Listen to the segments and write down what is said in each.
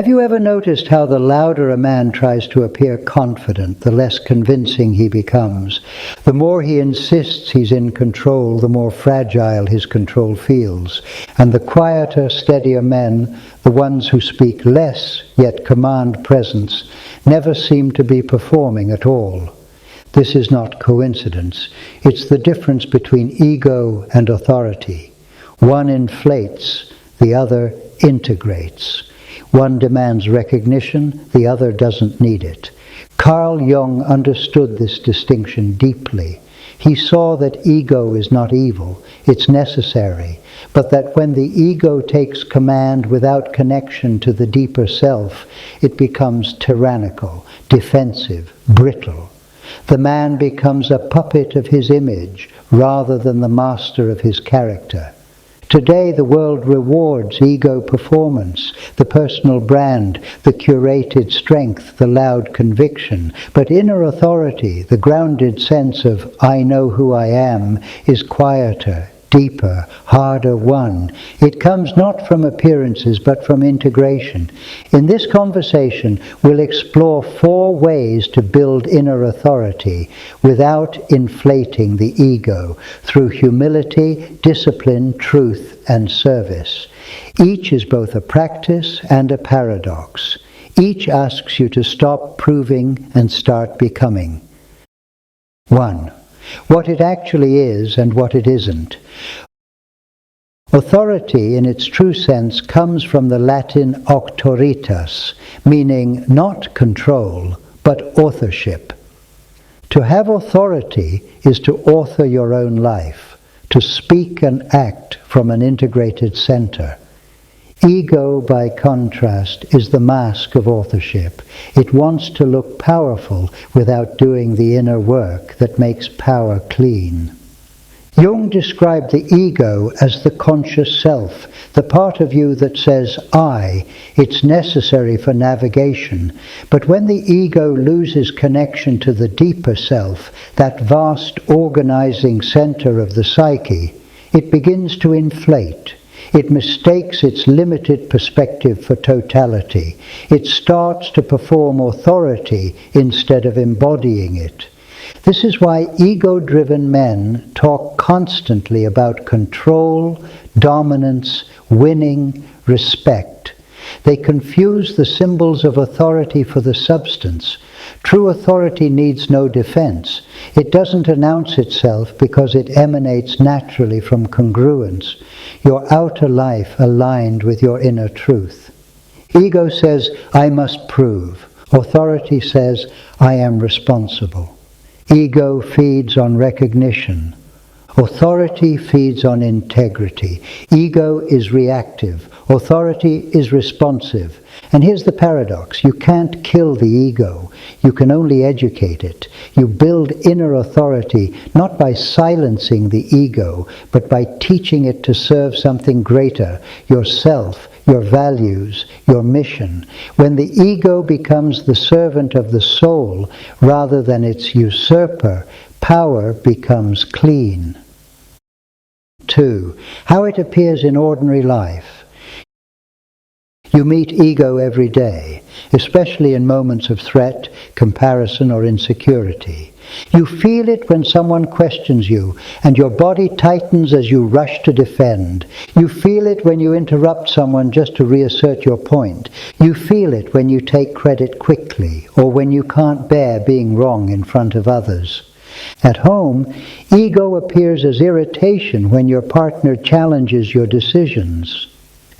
Have you ever noticed how the louder a man tries to appear confident, the less convincing he becomes? The more he insists he's in control, the more fragile his control feels. And the quieter, steadier men, the ones who speak less yet command presence, never seem to be performing at all. This is not coincidence. It's the difference between ego and authority. One inflates, the other integrates. One demands recognition, the other doesn't need it. Carl Jung understood this distinction deeply. He saw that ego is not evil, it's necessary, but that when the ego takes command without connection to the deeper self, it becomes tyrannical, defensive, brittle. The man becomes a puppet of his image rather than the master of his character. Today the world rewards ego performance, the personal brand, the curated strength, the loud conviction. But inner authority, the grounded sense of I know who I am, is quieter, deeper, harder won. It comes not from appearances but from integration. In this conversation we'll explore 4 ways to build inner authority without inflating the ego, through humility, discipline, truth, and service. Each is both a practice and a paradox. Each asks you to stop proving and start becoming. 1. What it actually is and what it isn't. Authority, in its true sense, comes from the Latin auctoritas, meaning not control, but authorship. To have authority is to author your own life, to speak and act from an integrated center. Ego, by contrast, is the mask of authorship. It wants to look powerful without doing the inner work that makes power clean. Jung described the ego as the conscious self, the part of you that says, I. It's necessary for navigation. But when the ego loses connection to the deeper self, that vast organizing center of the psyche, it begins to inflate. It mistakes its limited perspective for totality. It starts to perform authority instead of embodying it. This is why ego-driven men talk constantly about control, dominance, winning, respect. They confuse the symbols of authority for the substance. True authority needs no defense. It doesn't announce itself because it emanates naturally from congruence, your outer life aligned with your inner truth. Ego says, I must prove. Authority says, I am responsible. Ego feeds on recognition. Authority feeds on integrity. Ego is reactive. Authority is responsive. And here's the paradox. You can't kill the ego. You can only educate it. You build inner authority not by silencing the ego, but by teaching it to serve something greater, yourself, your values, your mission. When the ego becomes the servant of the soul rather than its usurper, power becomes clean. 2. How it appears in ordinary life. You meet ego every day, especially in moments of threat, comparison, or insecurity. You feel it when someone questions you, and your body tightens as you rush to defend. You feel it when you interrupt someone just to reassert your point. You feel it when you take credit quickly, or when you can't bear being wrong in front of others. At home, ego appears as irritation when your partner challenges your decisions.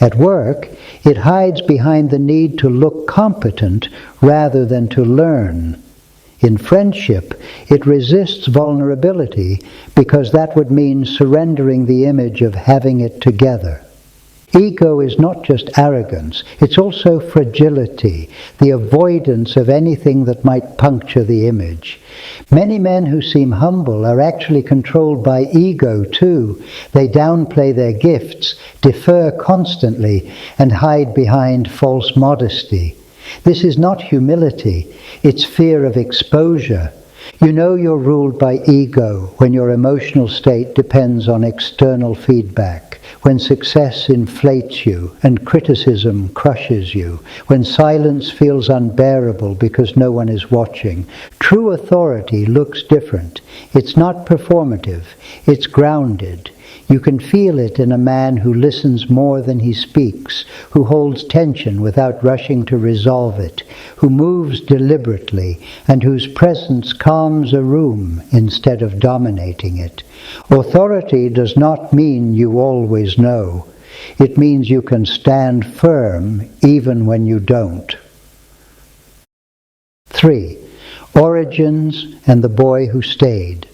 At work, it hides behind the need to look competent rather than to learn. In friendship, it resists vulnerability because that would mean surrendering the image of having it together. Ego is not just arrogance, it's also fragility, the avoidance of anything that might puncture the image. Many men who seem humble are actually controlled by ego too. They downplay their gifts, defer constantly, and hide behind false modesty. This is not humility, it's fear of exposure. You know you're ruled by ego when your emotional state depends on external feedback, when success inflates you and criticism crushes you, when silence feels unbearable because no one is watching. True authority looks different. It's not performative, it's grounded. You can feel it in a man who listens more than he speaks, who holds tension without rushing to resolve it, who moves deliberately, and whose presence calms a room instead of dominating it. Authority does not mean you always know. It means you can stand firm even when you don't. 3. Origins and the boy who stayed.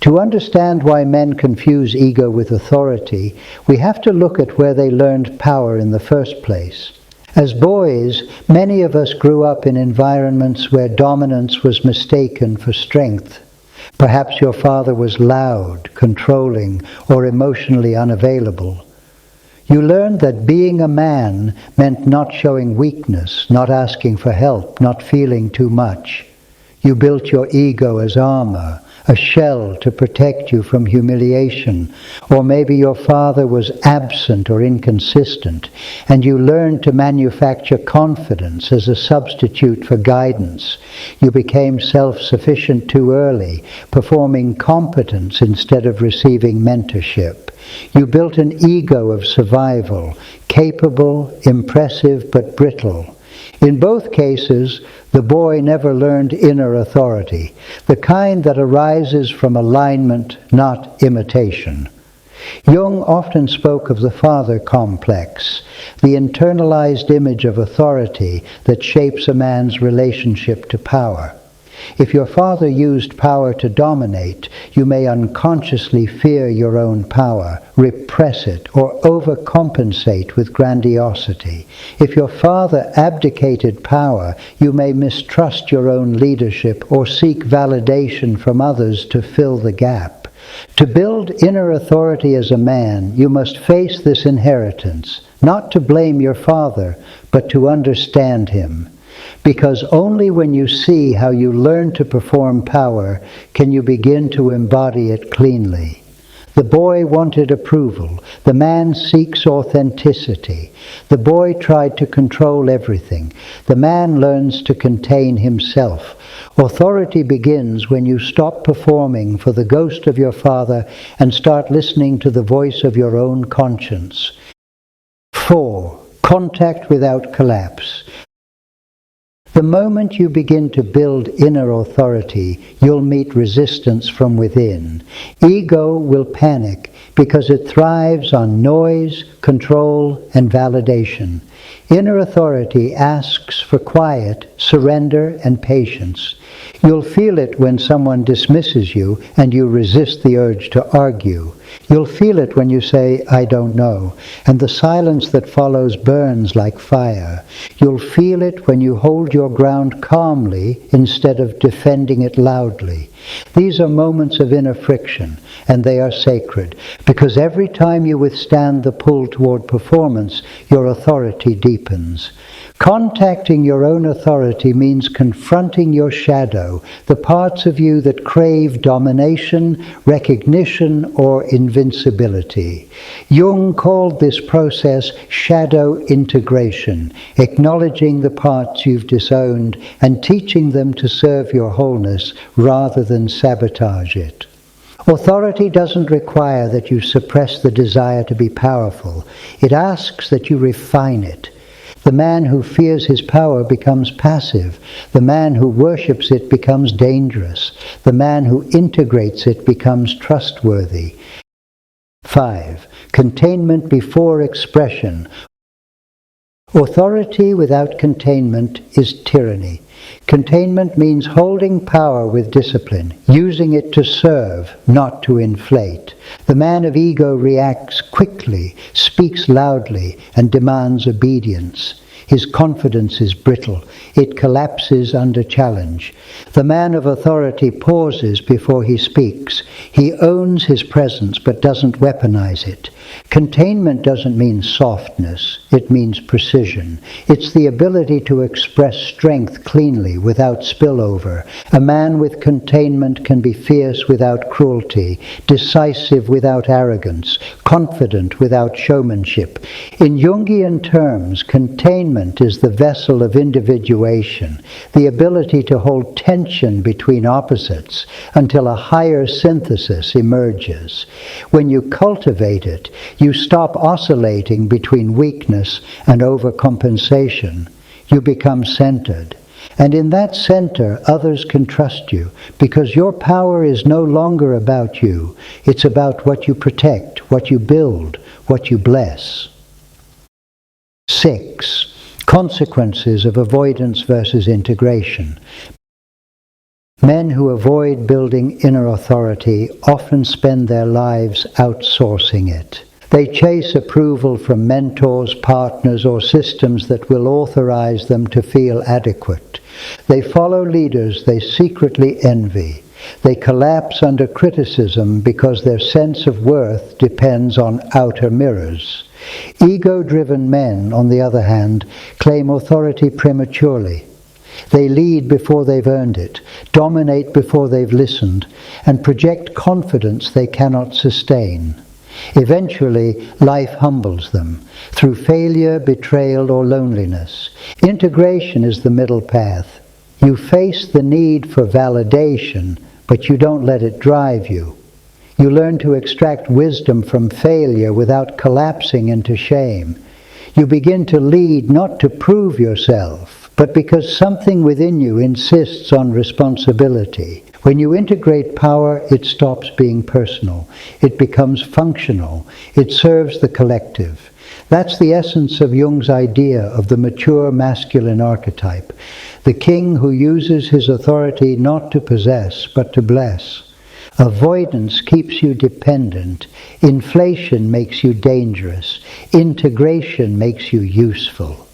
To understand why men confuse ego with authority, we have to look at where they learned power in the first place. As boys, many of us grew up in environments where dominance was mistaken for strength. Perhaps your father was loud, controlling, or emotionally unavailable. You learned that being a man meant not showing weakness, not asking for help, not feeling too much. You built your ego as armor, a shell to protect you from humiliation. Or maybe your father was absent or inconsistent, and you learned to manufacture confidence as a substitute for guidance. You became self-sufficient too early, performing competence instead of receiving mentorship. You built an ego of survival, capable, impressive, but brittle. In both cases, the boy never learned inner authority, the kind that arises from alignment, not imitation. Jung often spoke of the father complex, the internalized image of authority that shapes a man's relationship to power. If your father used power to dominate, you may unconsciously fear your own power, repress it, or overcompensate with grandiosity. If your father abdicated power, you may mistrust your own leadership or seek validation from others to fill the gap. To build inner authority as a man, you must face this inheritance, not to blame your father, but to understand him. Because only when you see how you learn to perform power can you begin to embody it cleanly. The boy wanted approval. The man seeks authenticity. The boy tried to control everything. The man learns to contain himself. Authority begins when you stop performing for the ghost of your father and start listening to the voice of your own conscience. 4. Contact without collapse. The moment you begin to build inner authority, you'll meet resistance from within. Ego will panic because it thrives on noise, control, and validation. Inner authority asks for quiet, surrender, and patience. You'll feel it when someone dismisses you and you resist the urge to argue. You'll feel it when you say, "I don't know," and the silence that follows burns like fire. You'll feel it when you hold your ground calmly instead of defending it loudly. These are moments of inner friction, and they are sacred, because every time you withstand the pull toward performance, your authority deepens. Contacting your own authority means confronting your shadow, the parts of you that crave domination, recognition, or invincibility. Jung called this process shadow integration, acknowledging the parts you've disowned and teaching them to serve your wholeness rather than sabotage it. Authority doesn't require that you suppress the desire to be powerful. It asks that you refine it. The man who fears his power becomes passive. The man who worships it becomes dangerous. The man who integrates it becomes trustworthy. 5. Containment before expression. Authority without containment is tyranny. Containment means holding power with discipline, using it to serve, not to inflate. The man of ego reacts quickly, speaks loudly, and demands obedience. His confidence is brittle. It collapses under challenge. The man of authority pauses before he speaks. He owns his presence but doesn't weaponize it. Containment doesn't mean softness. It means precision. It's the ability to express strength cleanly without spillover. A man with containment can be fierce without cruelty, decisive submissive without arrogance, confident without showmanship. In Jungian terms, containment is the vessel of individuation, the ability to hold tension between opposites until a higher synthesis emerges. When you cultivate it, you stop oscillating between weakness and overcompensation. You become centered. And in that center, others can trust you, because your power is no longer about you. It's about what you protect, what you build, what you bless. 6. Consequences of avoidance versus integration. Men who avoid building inner authority often spend their lives outsourcing it. They chase approval from mentors, partners, or systems that will authorize them to feel adequate. They follow leaders they secretly envy. They collapse under criticism because their sense of worth depends on outer mirrors. Ego-driven men, on the other hand, claim authority prematurely. They lead before they've earned it, dominate before they've listened, and project confidence they cannot sustain. Eventually, life humbles them, through failure, betrayal, or loneliness. Integration is the middle path. You face the need for validation, but you don't let it drive you. You learn to extract wisdom from failure without collapsing into shame. You begin to lead not to prove yourself, but because something within you insists on responsibility. When you integrate power, it stops being personal. It becomes functional. It serves the collective. That's the essence of Jung's idea of the mature masculine archetype, the king who uses his authority not to possess, but to bless. Avoidance keeps you dependent. Inflation makes you dangerous. Integration makes you useful.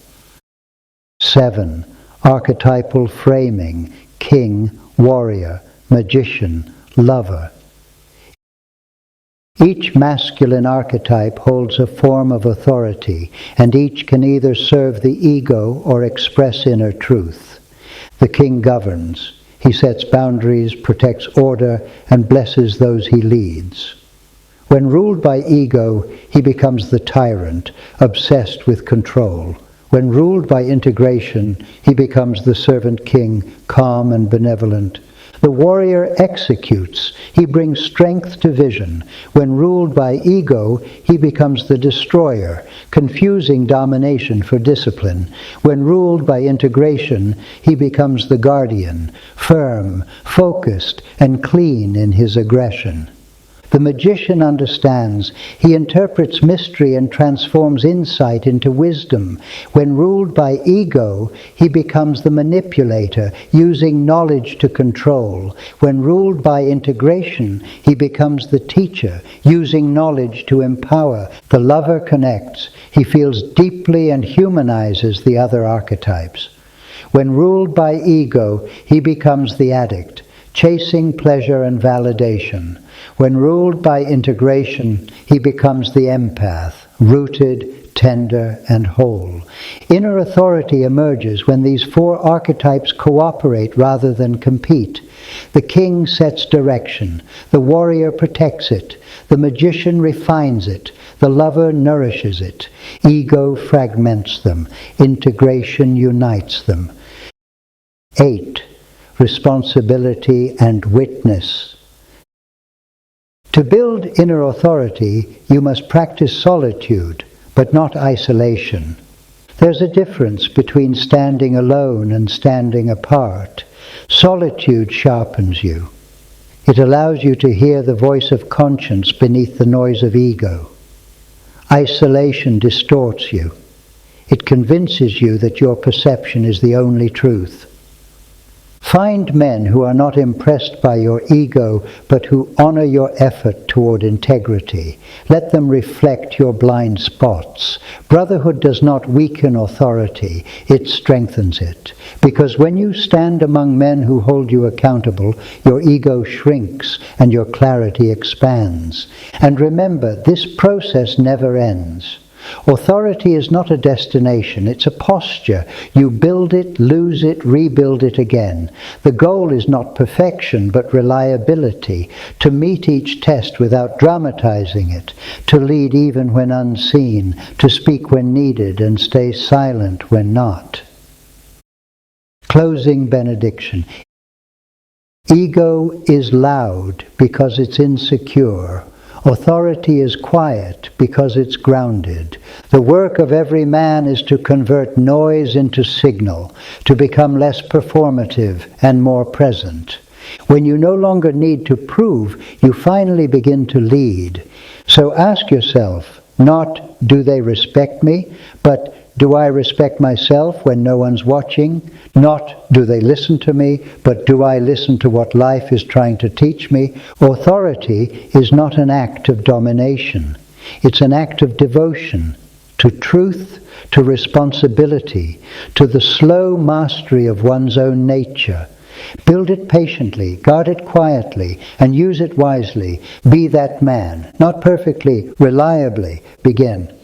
7. Archetypal framing: king, warrior, magician, lover. Each masculine archetype holds a form of authority, and each can either serve the ego or express inner truth. The king governs. He sets boundaries, protects order, and blesses those he leads. When ruled by ego, he becomes the tyrant, obsessed with control. When ruled by integration, he becomes the servant king, calm and benevolent. The warrior executes. He brings strength to vision. When ruled by ego, he becomes the destroyer, confusing domination for discipline. When ruled by integration, he becomes the guardian, firm, focused, and clean in his aggression. The magician understands. He interprets mystery and transforms insight into wisdom. When ruled by ego, he becomes the manipulator, using knowledge to control. When ruled by integration, he becomes the teacher, using knowledge to empower. The lover connects. He feels deeply and humanizes the other archetypes. When ruled by ego, he becomes the addict, chasing pleasure and validation. When ruled by integration, he becomes the empath, rooted, tender, and whole. Inner authority emerges when these 4 archetypes cooperate rather than compete. The king sets direction, the warrior protects it, the magician refines it, the lover nourishes it. Ego fragments them, integration unites them. 8. Responsibility and witness. To build inner authority, you must practice solitude, but not isolation. There's a difference between standing alone and standing apart. Solitude sharpens you. It allows you to hear the voice of conscience beneath the noise of ego. Isolation distorts you. It convinces you that your perception is the only truth. Find men who are not impressed by your ego, but who honor your effort toward integrity. Let them reflect your blind spots. Brotherhood does not weaken authority, it strengthens it. Because when you stand among men who hold you accountable, your ego shrinks and your clarity expands. And remember, this process never ends. Authority is not a destination, it's a posture. You build it, lose it, rebuild it again. The goal is not perfection, but reliability, to meet each test without dramatizing it, to lead even when unseen, to speak when needed and stay silent when not. Closing benediction. Ego is loud because it's insecure. Authority is quiet because it's grounded. The work of every man is to convert noise into signal, to become less performative and more present. When you no longer need to prove, you finally begin to lead. So ask yourself, not do they respect me, but do I respect myself when no one's watching? Not do they listen to me, but do I listen to what life is trying to teach me? Authority is not an act of domination. It's an act of devotion to truth, to responsibility, to the slow mastery of one's own nature. Build it patiently, guard it quietly, and use it wisely. Be that man, not perfectly, reliably. Begin.